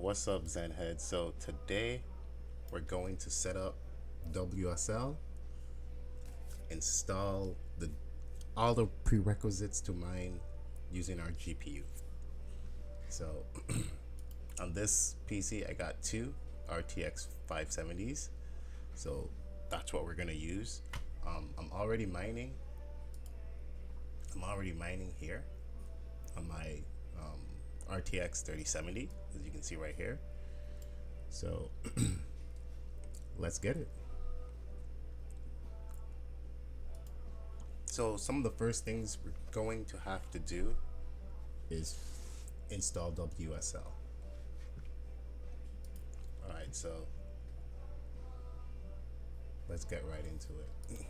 What's up, Zenhead? So today we're going to set up WSL, install all the prerequisites to mine using our GPU. So on this PC I got two RTX 570s, so that's what we're gonna use. I'm already mining here on my RTX 3070, as you can see right here. So let's get it. So some of the first things we're going to have to do is install WSL. Alright, so let's get right into it.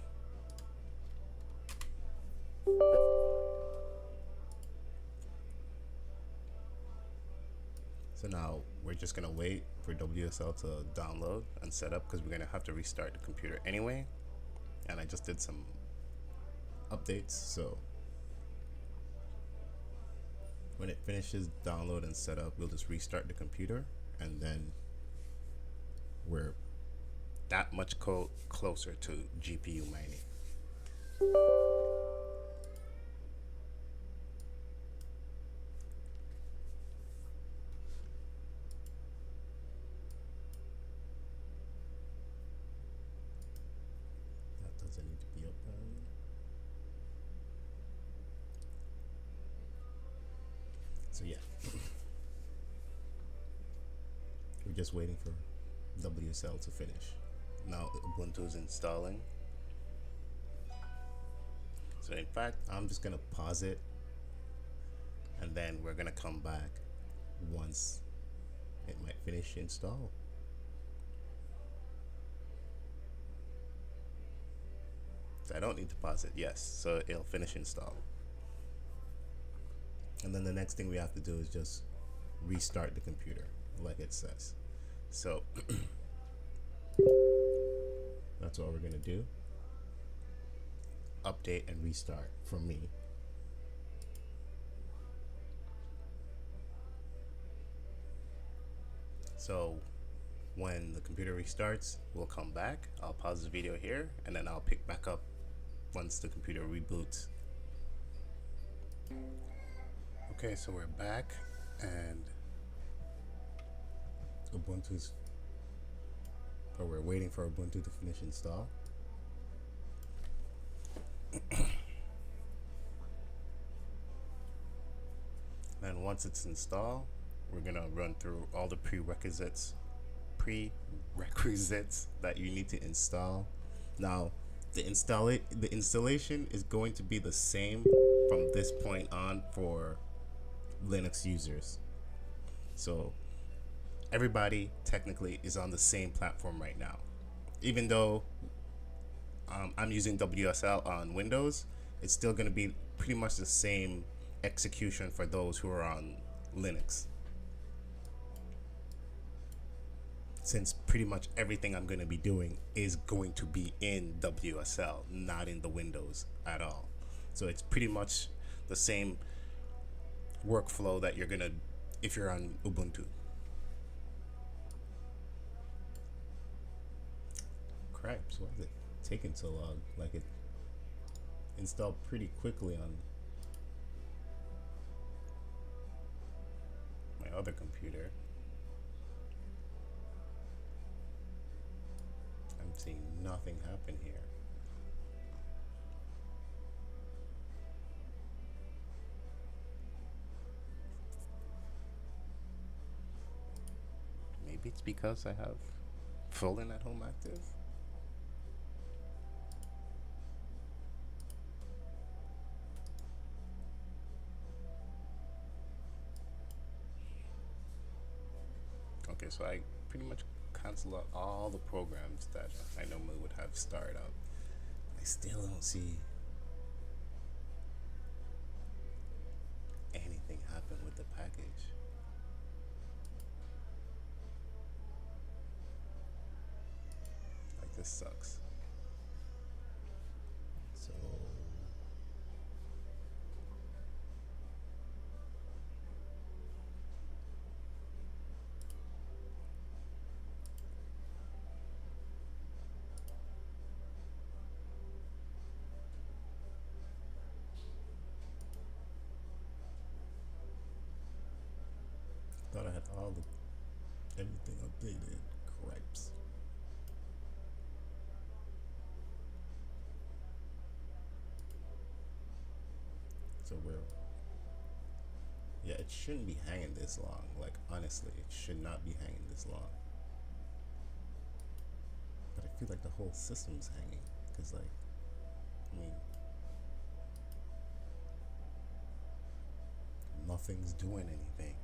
So now we're just gonna wait for WSL to download and set up, because we're gonna have to restart the computer anyway. And I just did some updates, so when it finishes download and set up, we'll just restart the computer, and then we're that much closer to GPU mining. That doesn't need to be open. So yeah, we're just waiting for WSL to finish. Now Ubuntu is installing. So in fact, I'm just gonna pause it, and then we're gonna come back once it might finish install. So I don't need to pause it, yes, so it'll finish install. And then the next thing we have to do is just restart the computer like it says. So that's what we're gonna do. Update and restart from me. So when the computer restarts, we'll come back. I'll pause the video here, and then I'll pick back up once the computer reboots. Okay, so we're back, and we're waiting for Ubuntu to finish install. And once it's installed, we're gonna run through all the prerequisites that you need to install. Now, the installation is going to be the same from this point on for Linux users. So everybody technically is on the same platform right now. Even though I'm using WSL on Windows, it's still going to be pretty much the same execution for those who are on Linux, since pretty much everything I'm going to be doing is going to be in WSL, not in the Windows at all. So it's pretty much the same workflow that you're gonna if you're on Ubuntu. Cripes, why is it taking so long? Like, it installed pretty quickly on my other computer. I'm seeing nothing happen here. Maybe it's because I have Fallen at home active. Okay, so I pretty much cancel out all the programs that I normally would have start up. I still don't see anything happen with the package. Like, this sucks. So All the everything updated. Cripes. So we're yeah, it shouldn't be hanging this long. Like honestly, it should not be hanging this long. But I feel like the whole system's hanging because like I mean nothing's doing anything.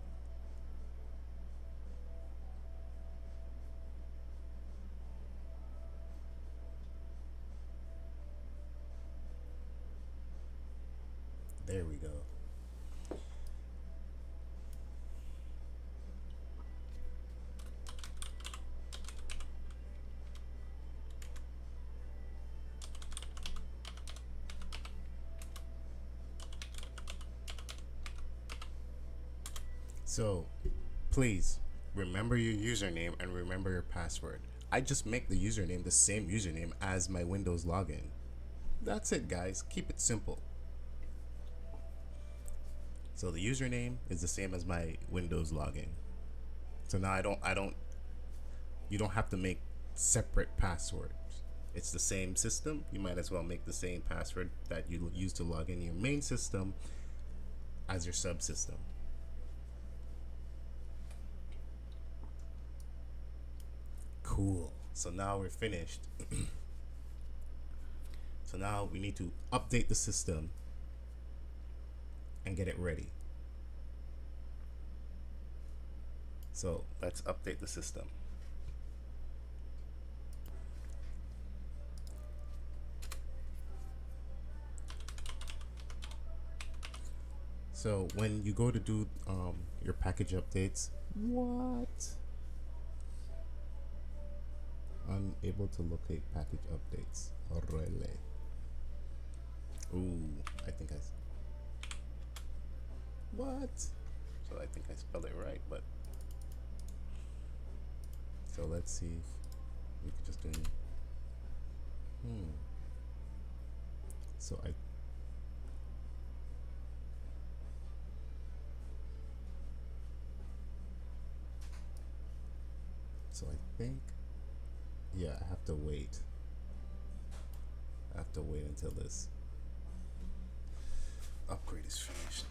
There we go. So please remember your username and remember your password. I just make the username the same username as my Windows login. That's it, guys. Keep it simple. So the username is the same as my Windows login. So now you don't have to make separate passwords. It's the same system. You might as well make the same password that you use to log in your main system as your subsystem. Cool. So now we're finished. So now we need to update the system and get it ready. So let's update the system. So when you go to do your package updates, what? Unable to locate package updates. Really? Ooh, I think what? So I think I spelled it right, but so let's see if we could just do so I think yeah, I have to wait. I have to wait until this upgrade is finished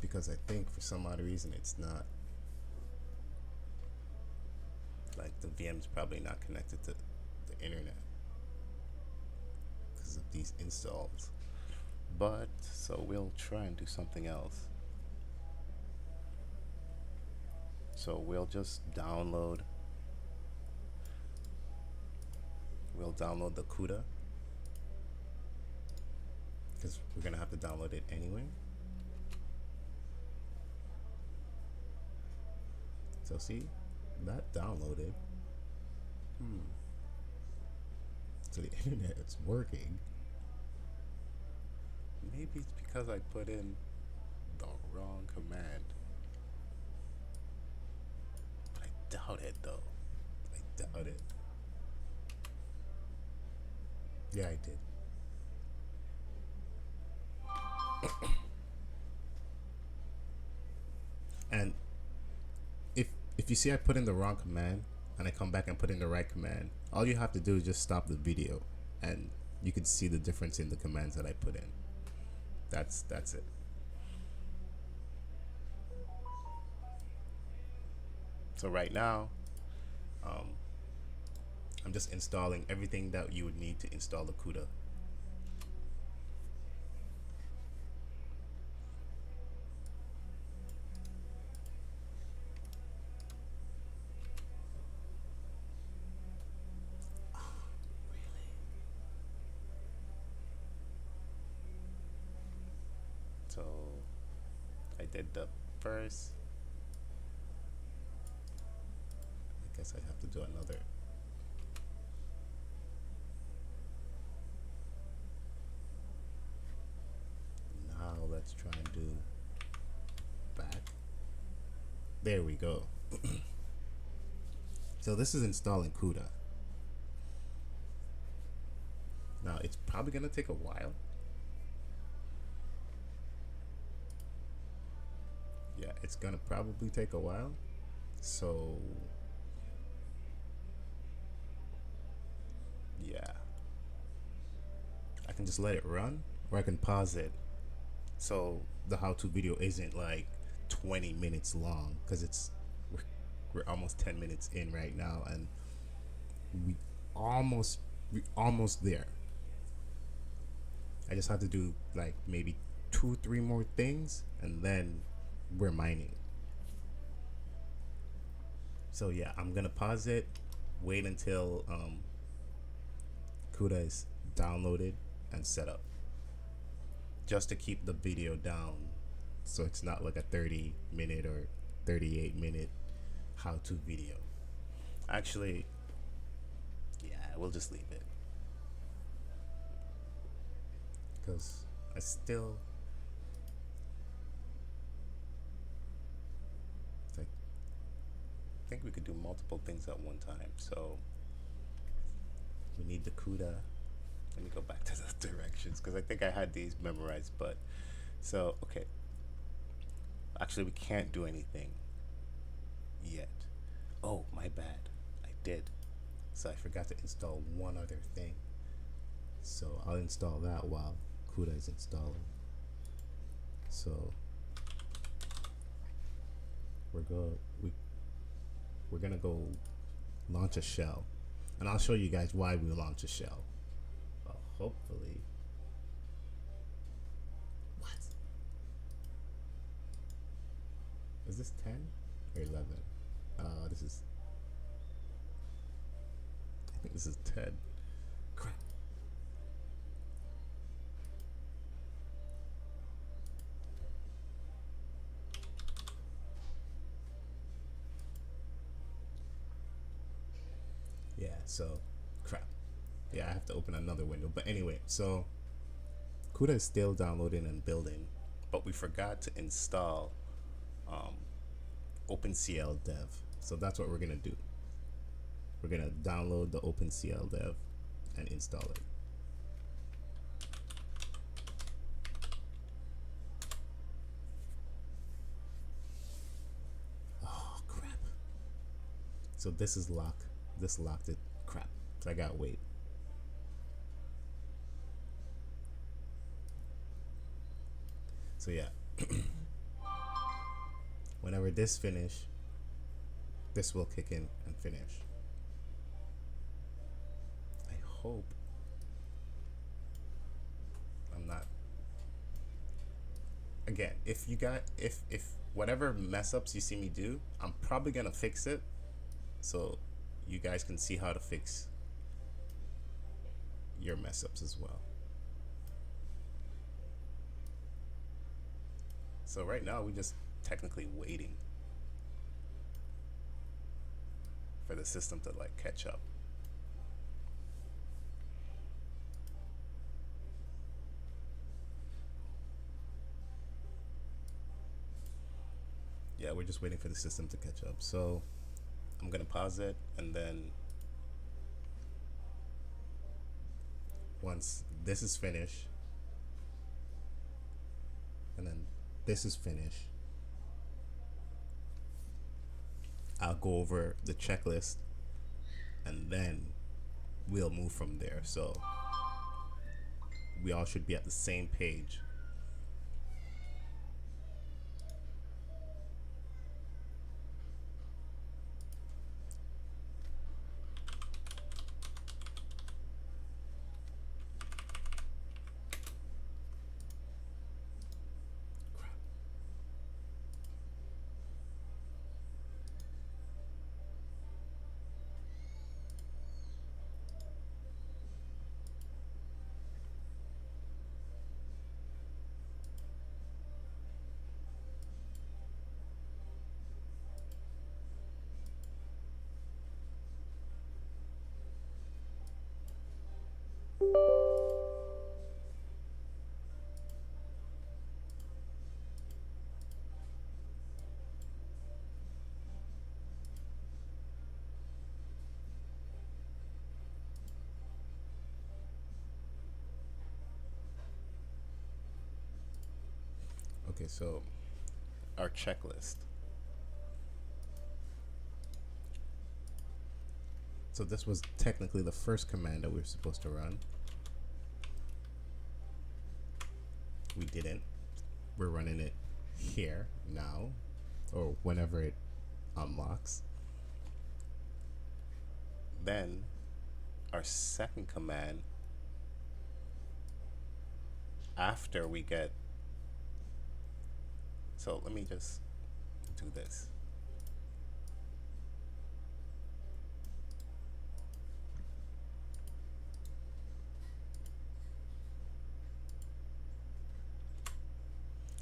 because I think for some odd reason it's not, like the VM's probably not connected to the internet because of these installs. But so we'll try and do something else. So we'll just download the Cuda because we're gonna have to download it anyway. So see, that downloaded. So the internet's working. Maybe it's because I put in the wrong command. But I doubt it though. I doubt it. Yeah, I did. And if you see I put in the wrong command and I come back and put in the right command, all you have to do is just stop the video and you can see the difference in the commands that I put in. That's it. So right now, I'm just installing everything that you would need to install the Cuda. So I did the first. I guess I have to do another. Now let's try and do back. There we go. So this is installing Cuda. Now it's probably gonna take a while. yeah, it's gonna probably take a while. So yeah, I can just let it run, or I can pause it. So the how-to video isn't like 20 minutes long, because we're, we're almost 10 minutes in right now, and we almost we almost there. I just have to do like maybe 2 3 more things, and then we're mining. So yeah, I'm gonna pause it, wait until Cuda is downloaded and set up, just to keep the video down, so it's not like a 30-minute or 38-minute how-to video. Actually, yeah, we'll just leave it, because I still like think we could do multiple things at one time. So we need the Cuda. Let me go back to the directions, because I think I had these memorized. But so okay, actually we can't do anything yet. Oh, my bad, I did. So I forgot to install one other thing. So I'll install that while Cuda is installing. So we're go we we're gonna go launch a shell, and I'll show you guys why we launch a shell. Well, hopefully. What is this, 10 or 11? This is, I think this is 10. Crap. Yeah, so crap. Yeah, I have to open another window. But anyway, so Cuda is still downloading and building, but we forgot to install um, opencl-dev. So that's what we're gonna do. We're gonna download the opencl-dev and install it. Oh crap. So this is locked. This locked it. Crap. So I gotta wait. So yeah. Whenever this finish, this will kick in and finish. I hope I'm not. Again, if you got if whatever mess ups you see me do, I'm probably gonna fix it, so you guys can see how to fix your mess ups as well. So right now we're just technically waiting for the system to like catch up. Yeah, we're just waiting for the system to catch up. So I'm gonna pause it, and then once this is finished, and then this is finished, I'll go over the checklist, and then we'll move from there. So we all should be at the same page. Okay, so our checklist. So this was technically the first command that we were supposed to run. We didn't. We're running it here now, or whenever it unlocks. Then our second command, after we get, so let me just do this.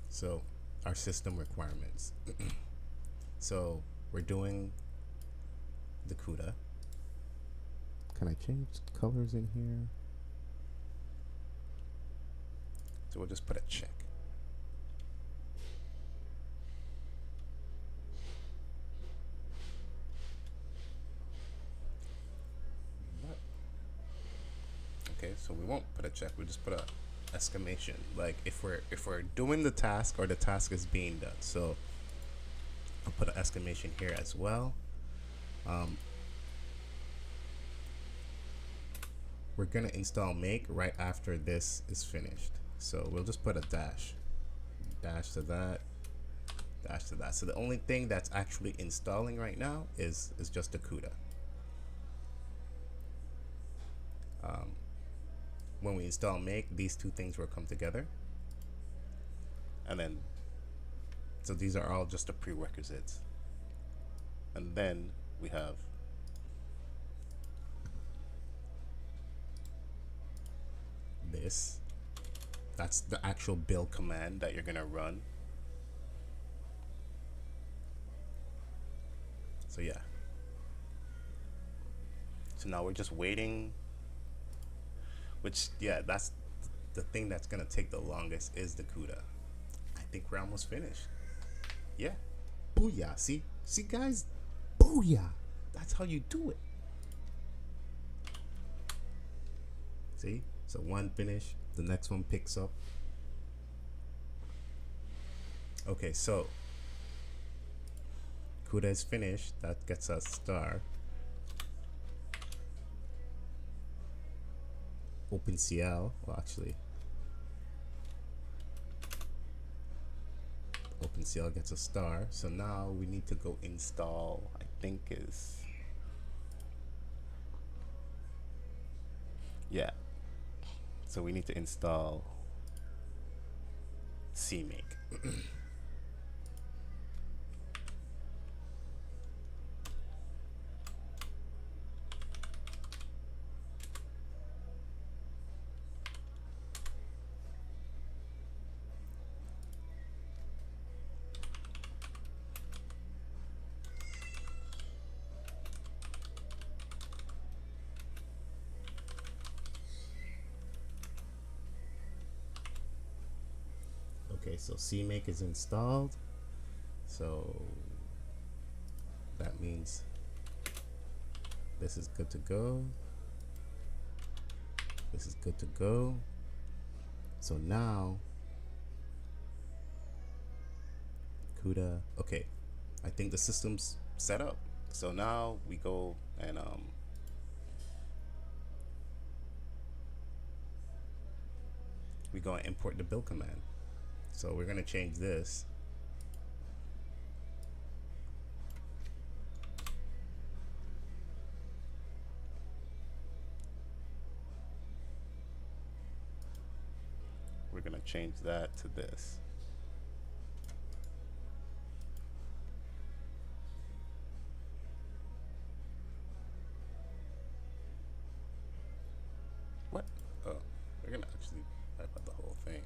So our system requirements. So we're doing the Cuda. Can I change colors in here? So we'll just put a check. Okay, so we won't put a check. We'll just put a exclamation, like if we're doing the task or the task is being done. So I'll put an exclamation here as well. We're gonna install make right after this is finished, so we'll just put a dash to that, dash to that. So the only thing that's actually installing right now is just the Cuda. When we install make, these two things will come together, and then so these are all just the prerequisites. And then we have this. That's the actual build command that you're gonna run. So yeah. So now we're just waiting, which, yeah, that's the thing that's gonna take the longest is the Cuda. I think we're almost finished. Yeah. Booyah. See guys? Booyah. That's how you do it. See? So one finish, the next one picks up. Okay, so Cuda is finished. That gets us star. OpenCL, well actually, OpenCL gets a star. So now we need to go install, I think is, yeah. So we need to install cmake. Okay, so cmake is installed. So that means this is good to go. This is good to go. So now Cuda, okay, I think the system's set up. So now we go and import the build command. So we're gonna change this. We're gonna change that to this. What? Oh, we're gonna actually type out the whole thing.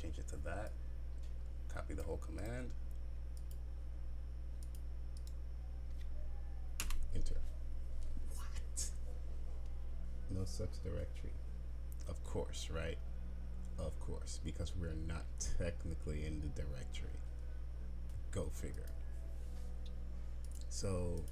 Change it to that. Copy the whole command. Enter. What? No such directory. Of course, right? Of course, because we're not technically in the directory. Go figure. So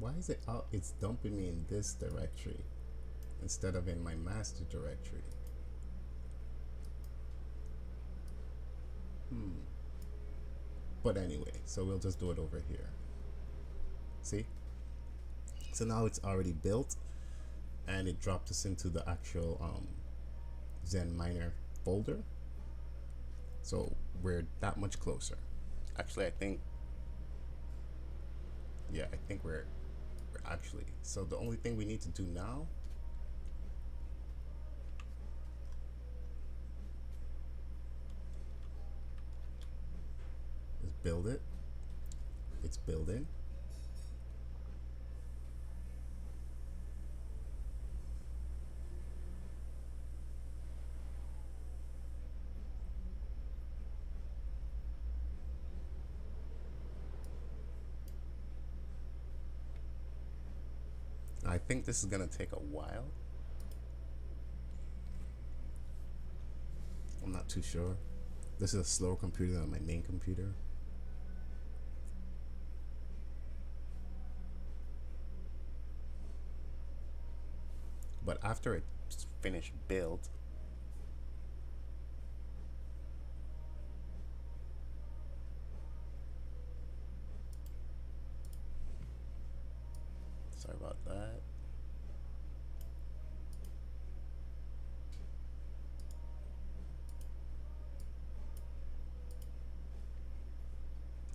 Why is it out? It's dumping me in this directory instead of in my master directory. But anyway, so we'll just do it over here. See? So now it's already built, and it dropped us into the actual XENGPUMiner folder. So we're that much closer. Actually, I think, yeah, I think we're actually. So the only thing we need to do now is build it. It's building. I think this is gonna take a while. I'm not too sure. This is a slower computer than my main computer. But after it's finished build, sorry about that.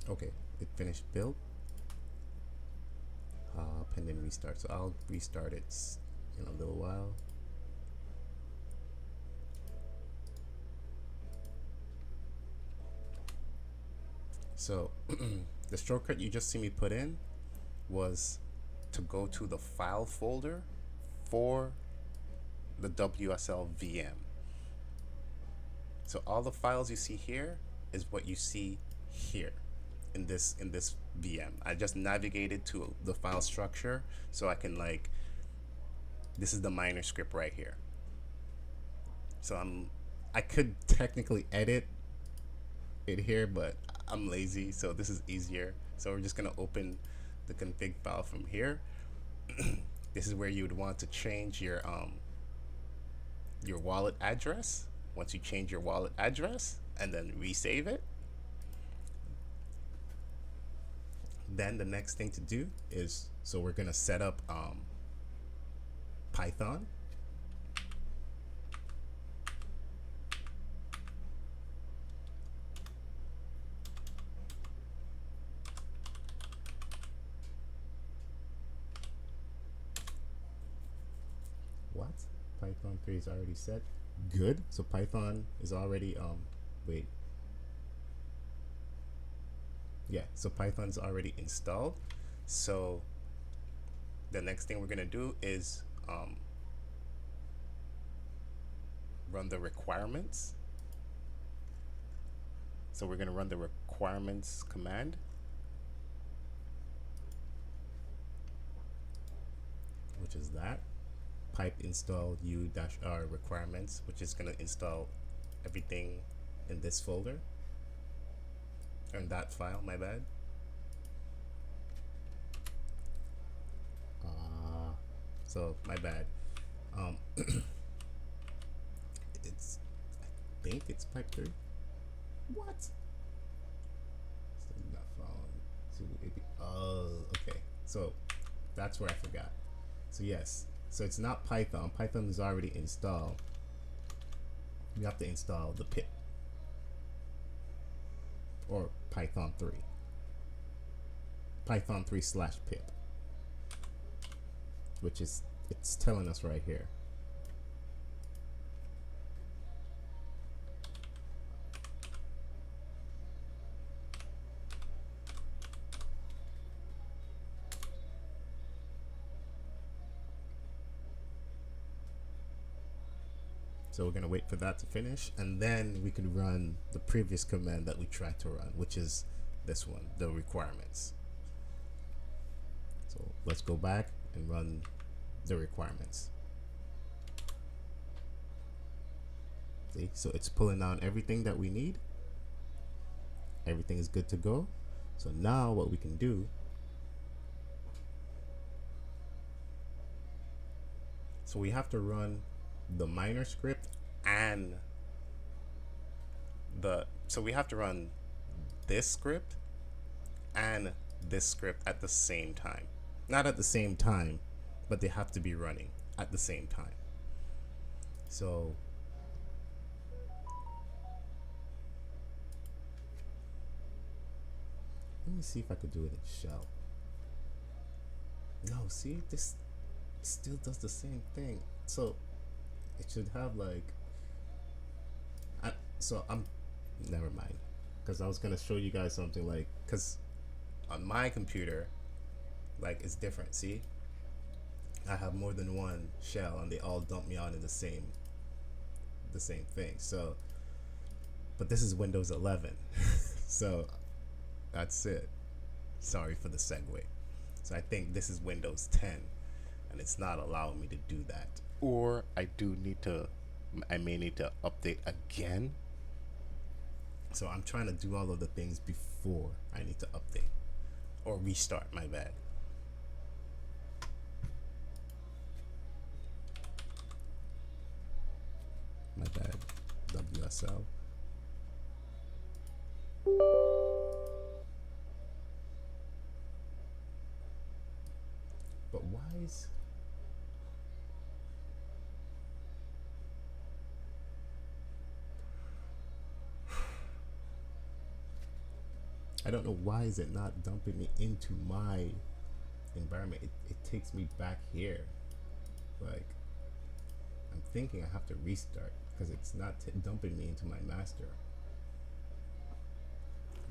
Okay, it finished build. Pending restart. So I'll restart it in a little while. So the shortcut you just see me put in was to go to the file folder for the WSL VM. So all the files you see here is what you see here in this VM. I just navigated to the file structure so I can, like, this is the miner script right here. So I could technically edit it here, but I'm lazy, so this is easier. So we're just gonna open the config file from here. This is where you would want to change your wallet address. Once you change your wallet address and then resave it, then the next thing to do is, so we're gonna set up Python. What? Python 3 is already set. Good. So Python is already wait. Yeah, so Python's already installed. So the next thing we're gonna do is run the requirements. So we're gonna run the requirements command, which is that pipe install u-r requirements, which is gonna install everything in this folder. And that file, my bad. So my bad. It's, I think it's pipe 3. What? Still not found. Oh, okay. So that's where I forgot. So yes. So it's not Python. Python is already installed. You have to install the pip, or Python 3. Python 3/pip, which is, it's telling us right here. So we're gonna wait for that to finish, and then we can run the previous command that we tried to run, which is this one, the requirements. So let's go back and run the requirements. See, so it's pulling down everything that we need. Everything is good to go. So now what we can do So we have to run the miner script and so we have to run this script and this script at the same time. Not at the same time, but they have to be running at the same time. So let me see if I could do it in shell. No, see, this still does the same thing. So it should have like, never mind, because I was gonna show you guys something like, because on my computer, like, it's different. See, I have more than one shell and they all dump me out in the same thing. So, but this is Windows 11. So that's it. Sorry for the segue. So I think this is Windows 10 and it's not allowing me to do that. Or I may need to update again. So I'm trying to do all of the things before I need to update or restart, my bad. My bad, WSL. But why is... I don't know why is it not dumping me into my environment. It takes me back here. Like, I'm thinking I have to restart because it's not dumping me into my master.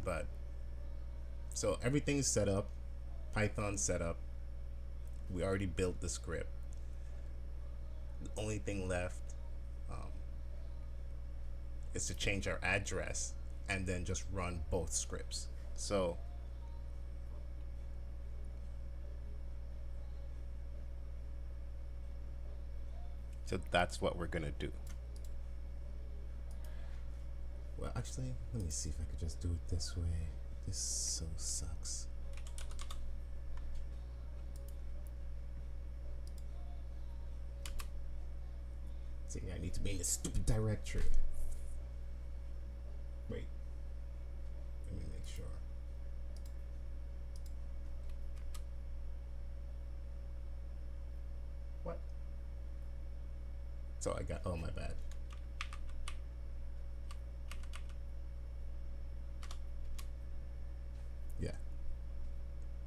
But so everything's set up, Python set up. We already built the script. The only thing left is to change our address and then just run both scripts. So that's what we're gonna do. Well, actually, let me see if I could just do it this way. This so sucks. See, I need to be in this stupid directory. Wait. Let me make sure. What? So I got, oh my bad. Yeah.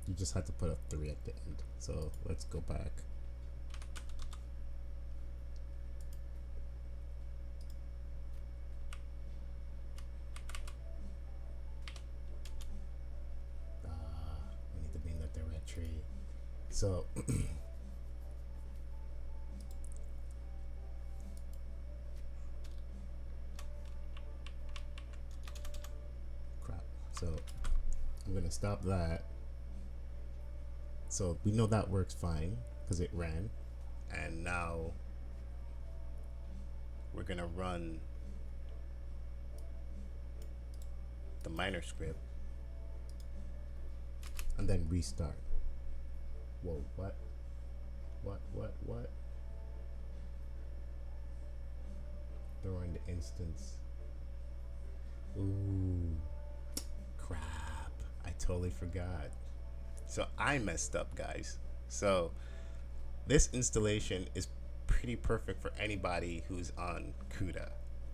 You just had to put a 3 at the end. So let's go back. I need to be in the directory. So crap. So I'm gonna stop that. So we know that works fine because it ran, and now we're gonna run the miner script and then restart. Whoa, what? Throwing the instance. Ooh, crap. I totally forgot. So I messed up, guys. So this installation is pretty perfect for anybody who's on Cuda.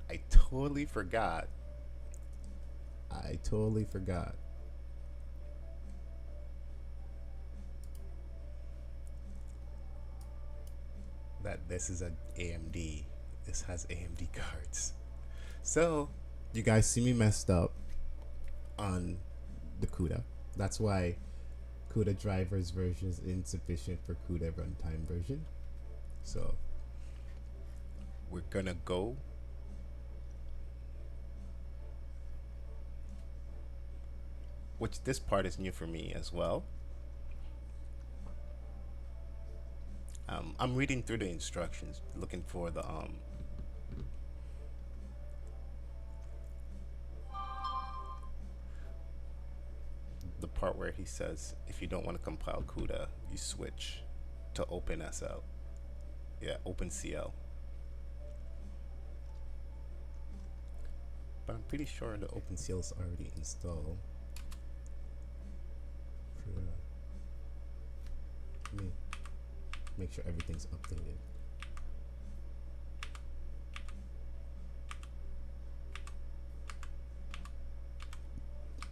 I totally forgot. That this is an AMD. This has AMD cards. So you guys see me messed up on the Cuda. That's why Cuda drivers version is insufficient for Cuda runtime version. So we're gonna go which this part is new for me as well. I'm reading through the instructions, looking for the part where he says if you don't want to compile Cuda, you switch to OpenSL. Yeah, OpenCL. But I'm pretty sure the OpenCL is already installed. Let me make sure everything's updated.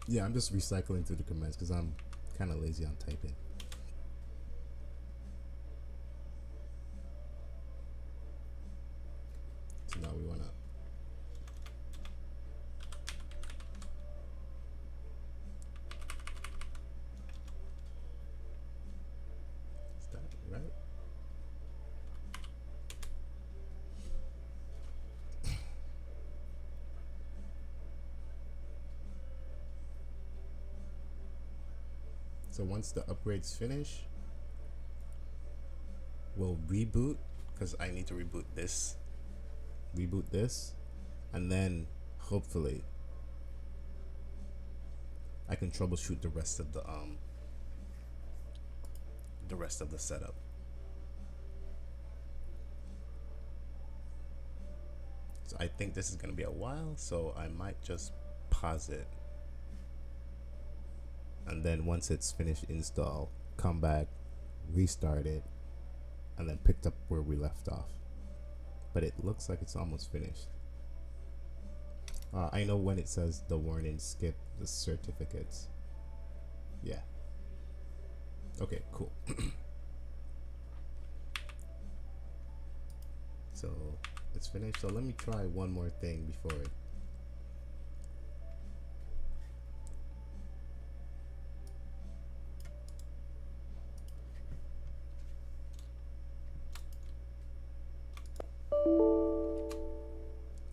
Yeah, I'm just recycling through the commands because I'm kind of lazy on typing. So now we want to right? So once the upgrades finish, we'll reboot because I need to reboot this, and then hopefully I can troubleshoot the rest of the setup. So I think this is going to be a while, so I might just pause it. And then once it's finished install, come back, restart it, and then picked up where we left off. But it looks like it's almost finished. I know when it says the warning, skip the certificates. Yeah. Okay, cool. So it's finished. So let me try one more thing before it.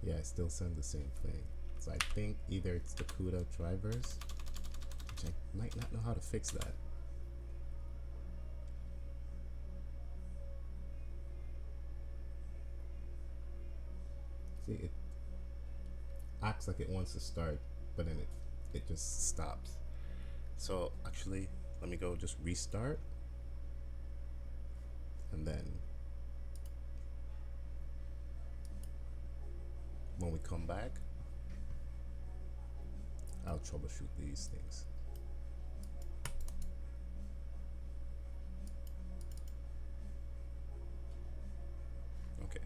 Yeah, it still sends the same thing. So I think either it's the Cuda drivers, which I might not know how to fix that. See, it acts like it wants to start, but then it just stops. So actually, let me go just restart, and then when we come back, I'll troubleshoot these things. Okay.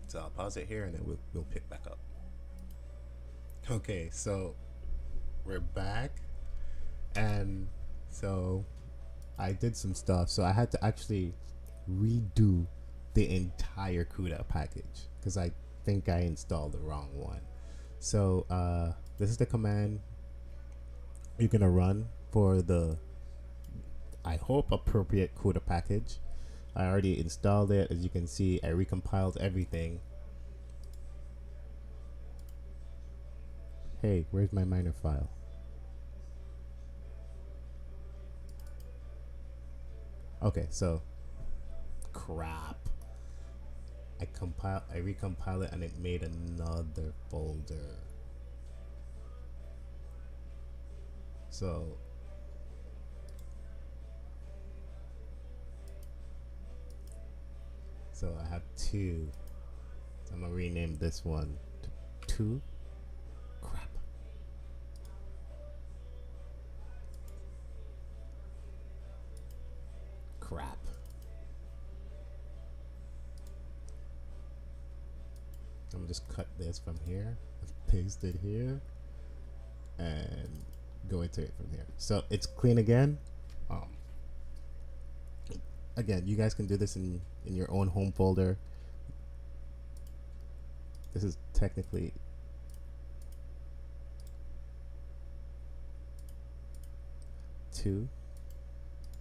So I'll pause it here and then we'll pick back up. Okay, so we're back, and so I did some stuff. So I had to actually redo the entire Cuda package because I think I installed the wrong one. So this is the command you're gonna run for the, I hope, appropriate Cuda package. I already installed it. As you can see, I recompiled everything. Hey, where's my miner file? Okay, so crap. I recompile it and it made another folder. So I have two. So I'm gonna rename this one to 2. Crap. Crap. I'm gonna just cut this from here, paste it here, and go into it from here. So it's clean again. Again, you guys can do this in your own home folder. This is technically two,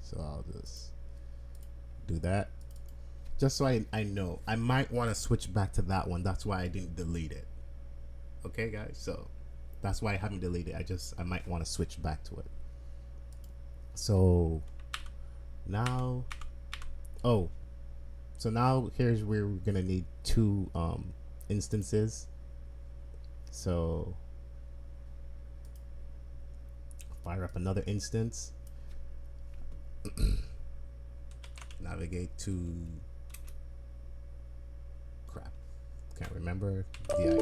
so I'll just do that just so I know. I might want to switch back to that one. That's why I didn't delete it. Okay, guys, so that's why I haven't deleted it. I might want to switch back to it. So now, so now here's where we're gonna need 2 instances. So fire up another instance, navigate to crap. Can't remember dir.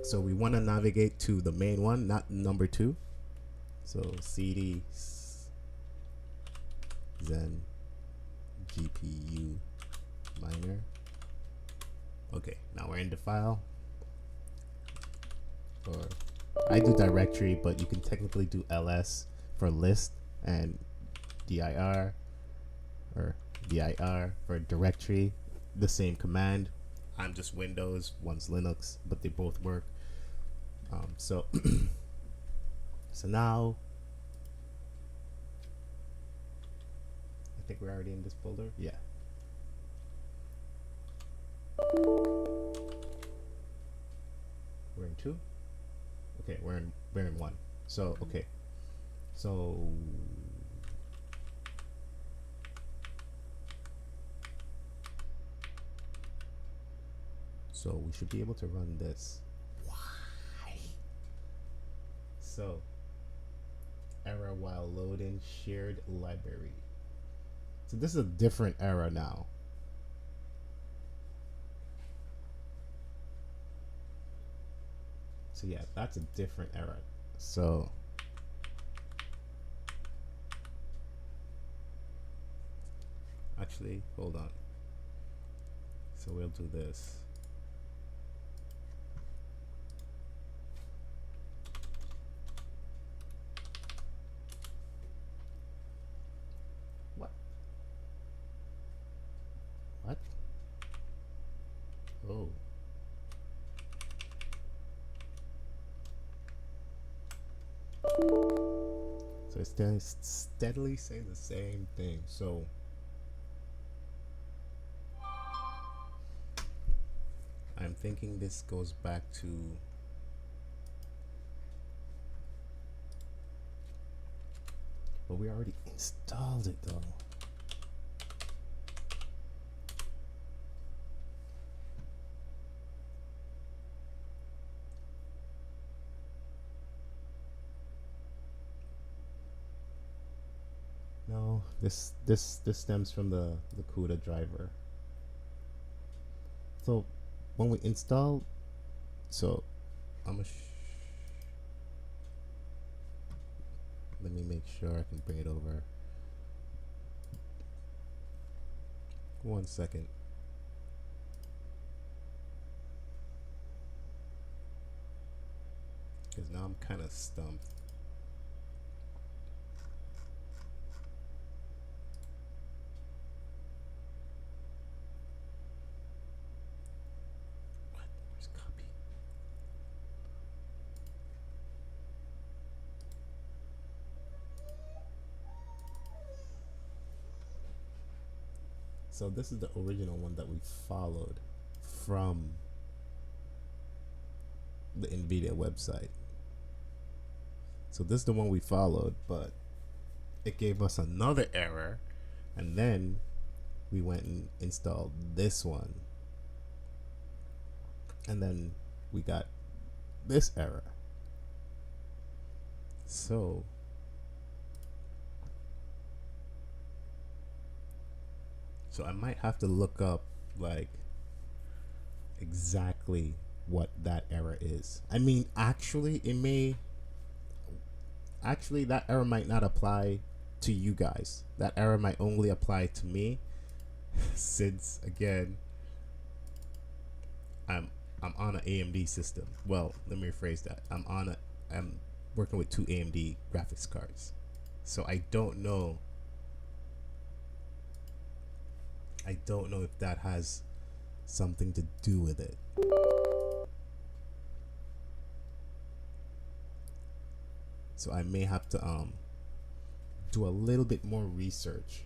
So we want to navigate to the main one, not number 2. So cd zen GPU miner. Okay, now we're in the file. Or I do directory, but you can technically do ls for list and dir or dir for directory. The same command. I'm just Windows, one's Linux, but they both work. So so now I think we're already in this folder. Yeah. We're in 2. Okay, we're in 1. So okay. So we should be able to run this. Why? So error while loading shared library. So this is a different error now. So yeah, that's a different error. So actually, hold on. So we'll do this. What? What? Oh. So it's steadily saying the same thing. So I'm thinking this goes back to but we already installed it though. No, this stems from the Cuda driver. So when we install, so I'm gonna let me make sure I can bring it over. 1 second. Because now I'm kind of stumped. What? Where's copy? So this is the original one that we followed from the NVIDIA website. So this is the one we followed, but it gave us another error, and then we went and installed this one, and then we got this error. So I might have to look up like exactly what that error is. I mean, actually that error might not apply to you guys. That error might only apply to me since again I'm on an AMD system. Well, let me rephrase that. I'm working with 2 AMD graphics cards. So I don't know if that has something to do with it. So I may have to do a little bit more research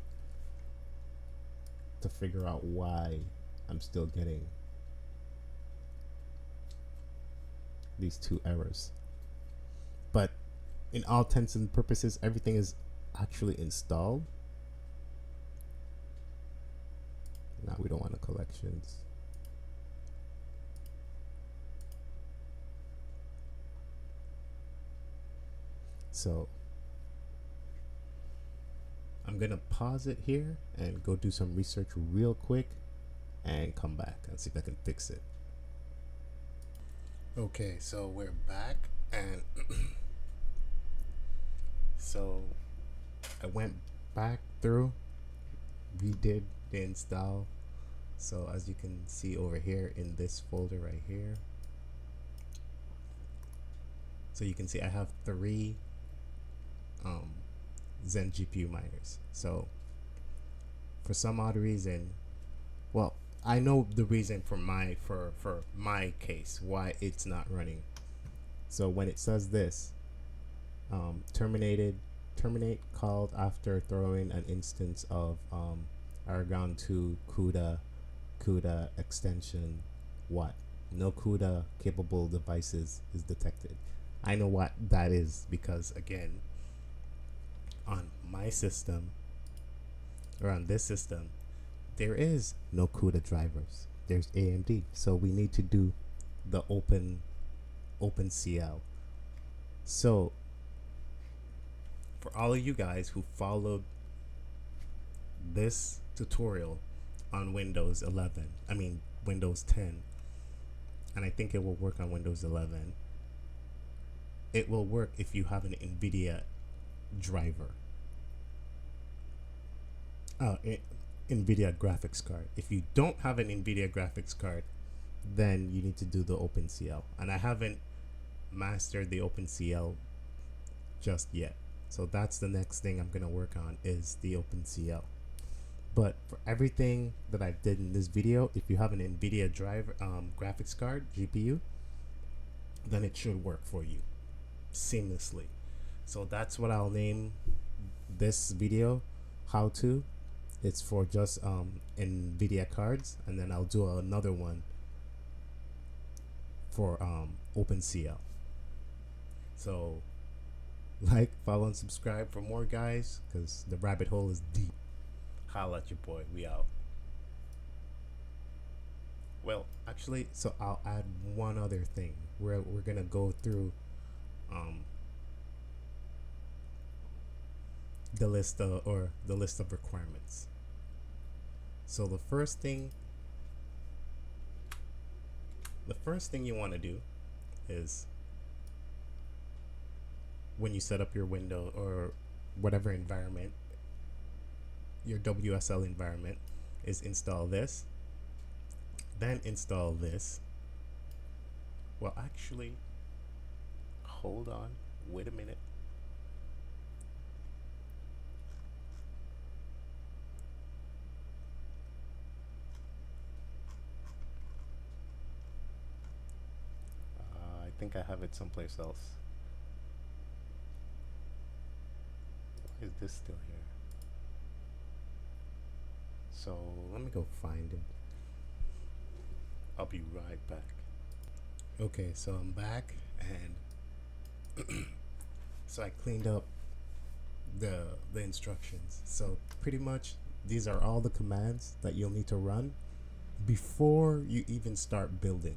to figure out why I'm still getting these 2 errors. But in all intents and purposes, everything is actually installed. Now we don't want the collections. So I'm gonna pause it here and go do some research real quick and come back and see if I can fix it. Okay, so we're back, and so I went back through, redid the install. So as you can see over here in this folder right here, so you can see I have 3 XENGPUminers. So for some odd reason, well, I know the reason for my case why it's not running. So when it says this, terminate called after throwing an instance of Aragon 2 Cuda extension what? No Cuda capable devices is detected. I know what that is because again, on my system or on this system, there is no Cuda drivers. There's AMD. So we need to do the opencl. So for all of you guys who followed this tutorial on Windows 11, I mean Windows 10, and I think it will work on Windows 11. It will work if you have an NVIDIA driver. NVIDIA graphics card. If you don't have an NVIDIA graphics card, then you need to do the opencl. And I haven't mastered the opencl just yet. So that's the next thing I'm gonna work on is the opencl. But for everything that I did in this video, if you have an NVIDIA driver graphics card, GPU, then it should work for you seamlessly. So that's what I'll name this video, how to. It's for just NVIDIA cards, and then I'll do another one for opencl. So like, follow, and subscribe for more, guys, because the rabbit hole is deep. Holla at your boy. We out. Well, actually, so I'll add one other thing. We're gonna go through the list of requirements. So the first thing you want to do is, when you set up your window or whatever environment, your WSL environment, is install this, then install this. Well, actually, hold on, wait a minute. I think I have it someplace else. Why is this still here? So let me go find it. I'll be right back. Okay, so I'm back, and so I cleaned up the instructions. So pretty much these are all the commands that you'll need to run before you even start building.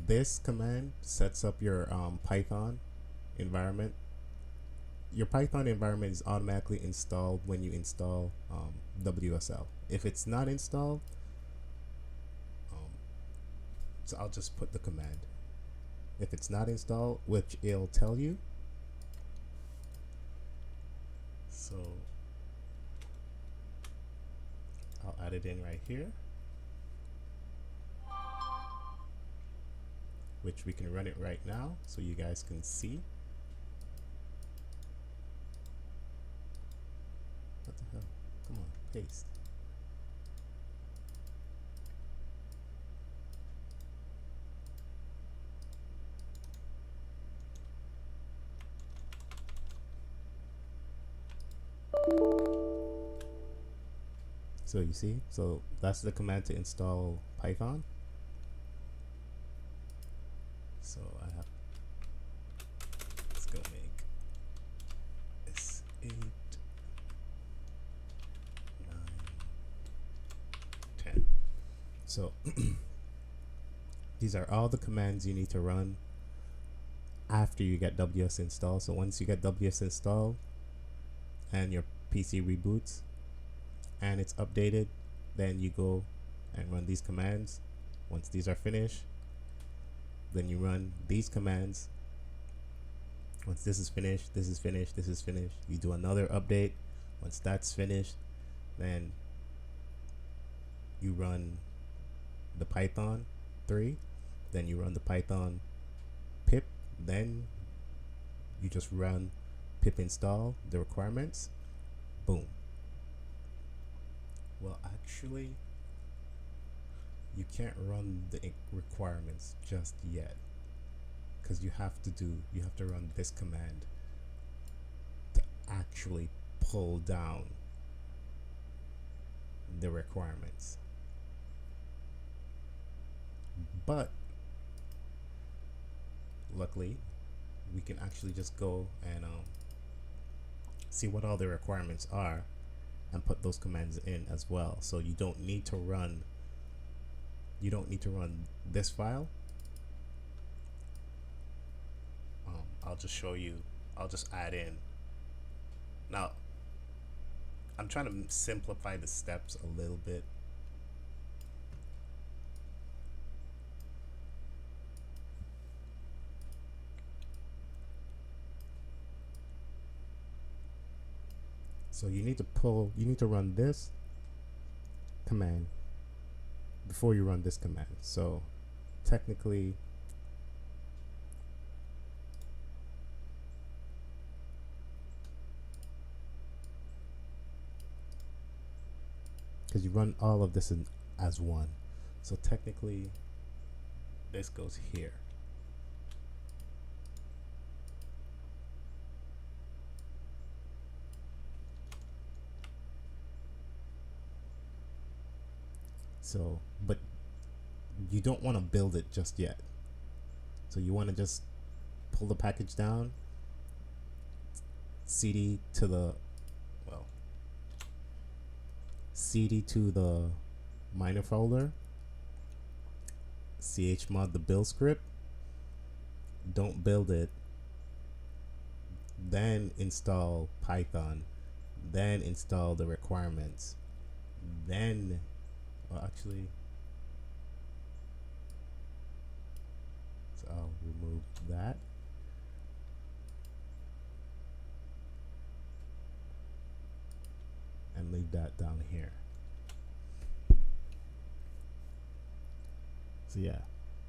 This command sets up your Python environment. Your Python environment is automatically installed when you install WSL. If it's not installed, so I'll just put the command. If it's not installed, which it'll tell you. So I'll add it in right here, which we can run it right now so you guys can see. What the hell? Come on, paste. So you see, so that's the command to install Python. So I have, let's go make S8, 9, 10. So these are all the commands you need to run after you get WS installed. So once you get WS installed, and your PC reboots and it's updated, then you go and run these commands. Once these are finished, then you run these commands. Once this is finished, this is finished, this is finished, you do another update. Once that's finished, then you run the Python 3, then you run the Python pip, then you just run pip install the requirements. Boom. Well, actually, you can't run the requirements just yet, because you have to run this command to actually pull down the requirements. But luckily, we can actually just go and see what all the requirements are and put those commands in as well. So you don't need to run this file. I'll just show you. I'll just add in. Now, I'm trying to simplify the steps a little bit. So you need to run this command before you run this command. So technically, because you run all of this as one, so technically this goes here. So, but you don't want to build it just yet. So you want to just pull the package down, cd to the miner folder, chmod the build script, don't build it, then install Python, then install the requirements, then actually, so I'll remove that. And leave that down here. So yeah,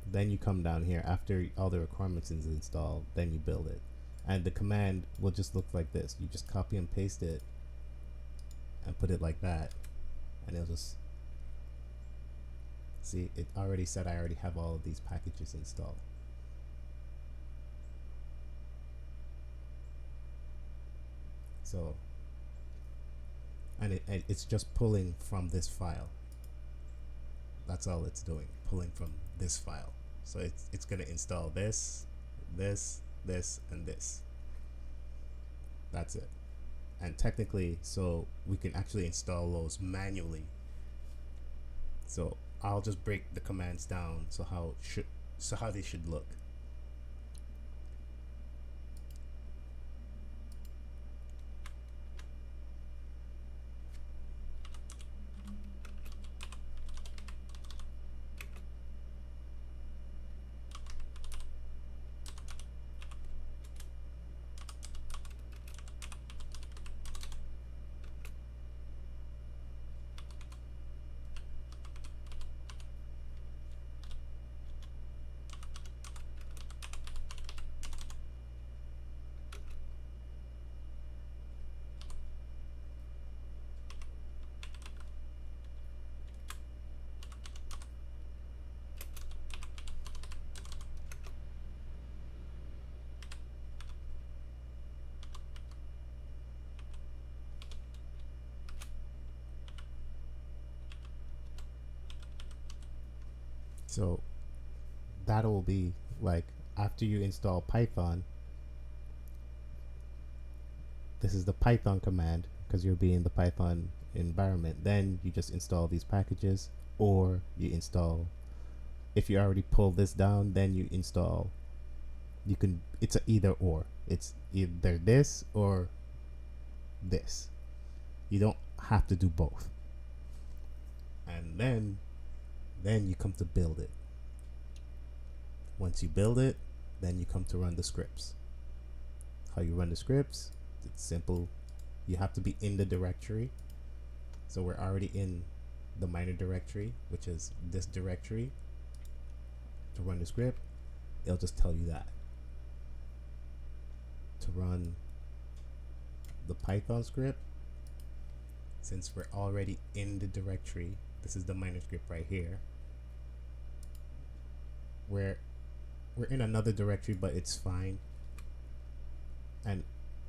then you come down here after all the requirements is installed, then you build it. And the command will just look like this. You just copy and paste it and put it like that, and it'll just see, it already said I already have all of these packages installed. So, and it's just pulling from this file. That's all it's doing, pulling from this file. So it's going to install this, this, and this. That's it. And technically, so we can actually install those manually. So I'll just break the commands down so how they should look. So that will be like after you install Python, this is the Python command because you'll be in the Python environment. Then you just install these packages, or you install, if you already pulled this down, then you install, you can, it's a either or. It's either this or this. You don't have to do both. And then you come to build it. Once you build it, then you come to run the scripts. How you run the scripts? It's simple. You have to be in the directory. So we're already in the miner directory, which is this directory. To run the script, it'll just tell you that. To run the Python script, since we're already in the directory, this is the miner script right here. We're in another directory, but it's fine. And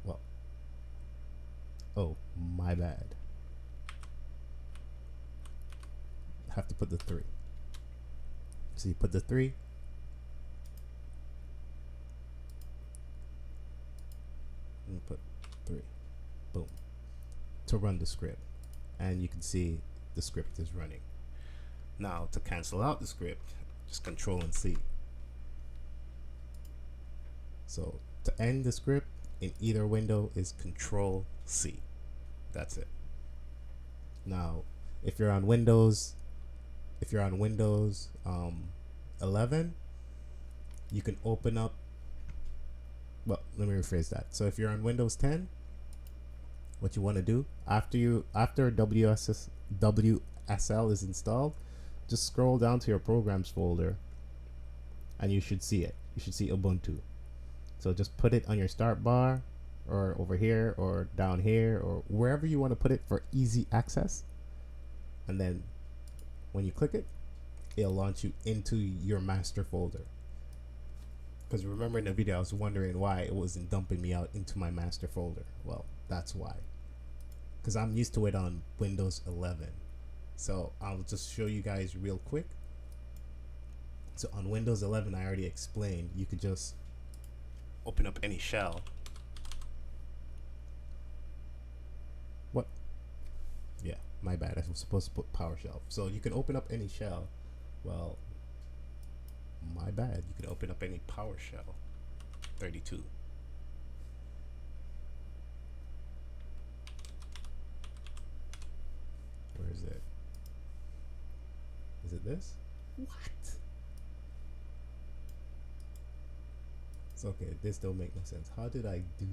well, oh my bad. Have to put the 3. So you put the 3. And put 3. Boom. To run the script. And you can see the script is running. Now to cancel out the script, just Control and C. So to end the script in either window is Control C. That's it. Now if you're on Windows 11, you can open up, well, let me rephrase that. So if you're on Windows 10, what you want to do after WSL is installed, just scroll down to your programs folder and you should see it. You should see Ubuntu. So just put it on your start bar or over here or down here or wherever you want to put it for easy access. And then when you click it, it'll launch you into your master folder. Because remember in the video I was wondering why it wasn't dumping me out into my master folder. Well, that's why. Because I'm used to it on Windows 11. So I'll just show you guys real quick. So on Windows 11, I already explained, you could just open up any shell. What? Yeah, my bad. I was supposed to put PowerShell. So you can open up any shell. Well, my bad. You can open up any PowerShell 32. Where is it? Is it this? What? It's okay. This don't make no sense. How did I do?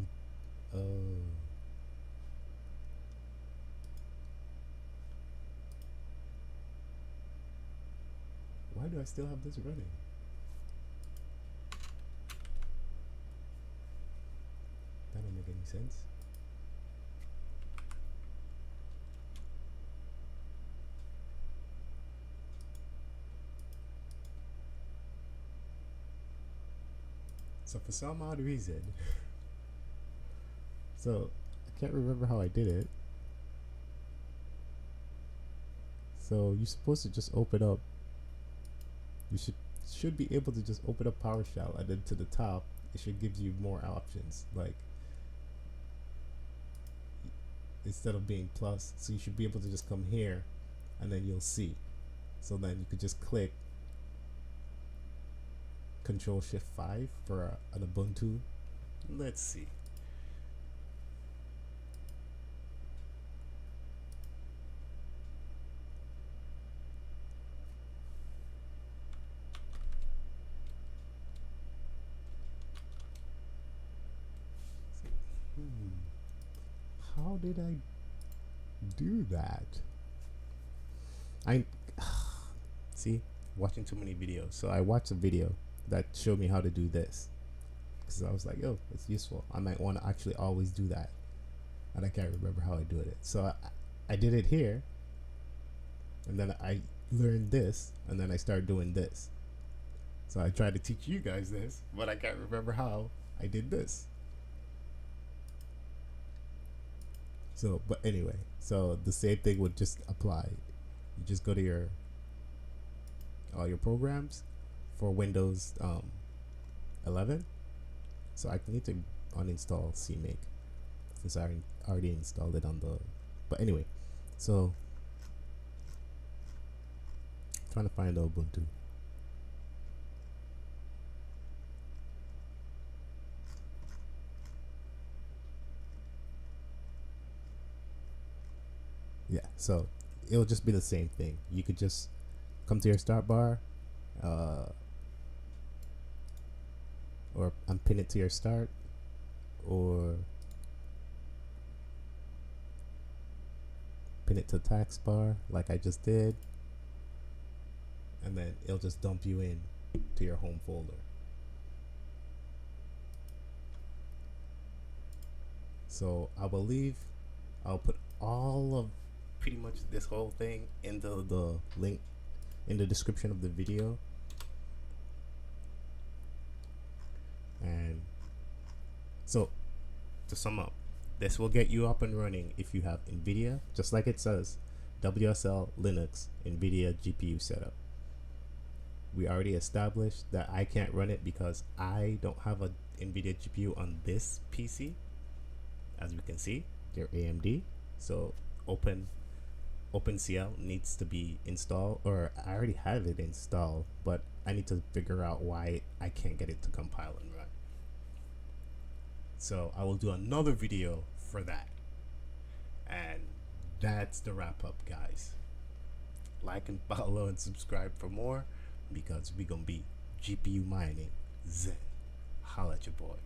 Oh. Why do I still have this running? That don't make any sense. So for some odd reason, so I can't remember how I did it. So you're supposed to just open up. You should be able to just open up PowerShell, and then to the top it should give you more options, like instead of being plus. So you should be able to just come here and then you'll see. So then you could just click Control Shift 5 for an Ubuntu. Let's see. How did I do that? I see, watching too many videos. So I watched a video that showed me how to do this, because I was like, oh, it's useful. I might want to actually always do that, and I can't remember how I do it. So I did it here, and then I learned this, and then I started doing this. So I tried to teach you guys this, but I can't remember how I did this. So, but anyway, so the same thing would just apply. You just go to all your programs for Windows 11. So I need to uninstall cmake since I already installed it on the. But anyway, so trying to find the Ubuntu. Yeah, so it'll just be the same thing. You could just come to your start bar, or unpin it to your start, or pin it to the taskbar like I just did, and then it'll just dump you in to your home folder. So I believe I'll put all of pretty much this whole thing in the link in the description of the video. And so to sum up, this will get you up and running if you have NVIDIA, just like it says, WSL Linux NVIDIA GPU setup. We already established that I can't run it because I don't have a NVIDIA GPU on this PC. As we can see, they're AMD, so opencl needs to be installed, or I already have it installed, but I need to figure out why I can't get it to compile and run. So I will do another video for that. And that's the wrap up, guys. Like and follow and subscribe for more, because we gonna be GPU mining Zen. Holla at your boy.